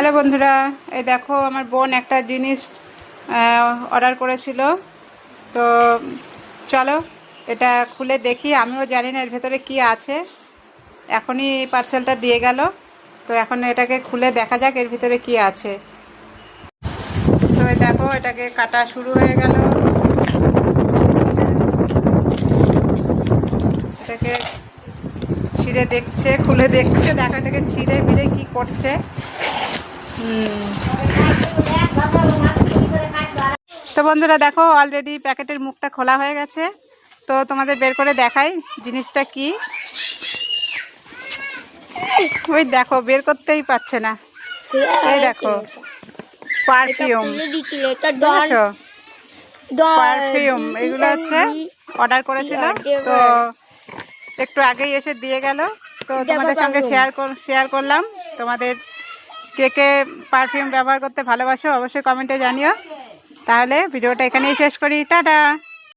Hello বন্ধুরা, এই দেখো আমার বোন একটা জিনিস অর্ডার করেছিল। তো চলো এটা খুলে দেখি। আমিও জানি না এর ভেতরে কি আছে। এখনই পার্সেলটা দিয়ে গেল, তো এখন এটাকে খুলে দেখা যাক এর ভিতরে কি আছে। তো এই দেখো এটাকে কাটা শুরু হয়ে গেল। এটাকে ছিঁড়ে দেখছে, খুলে দেখছে, দেখো এটাকে ছিঁড়ে ফিরে কি করছে। তো বন্ধুরা দেখো অলরেডি প্যাকেটের মুখটা খোলা হয়ে গেছে। তো তোমাদের বের করে দেখাই জিনিসটা কি। ওই দেখো বের করতেই পারছে না। এই দেখো পারফিউম, বুঝেছো? পারফিউম এগুলো হচ্ছে অর্ডার করেছিল, তো একটু আগেই এসে দিয়ে গেল। তো তোমাদের সঙ্গে শেয়ার করলাম। তোমাদের কে কে পারফিউম ব্যবহার করতে ভালোবাসো অবশ্যই কমেন্টে জানিও। তাহলে ভিডিওটা এখানেই শেষ করি, টাটা।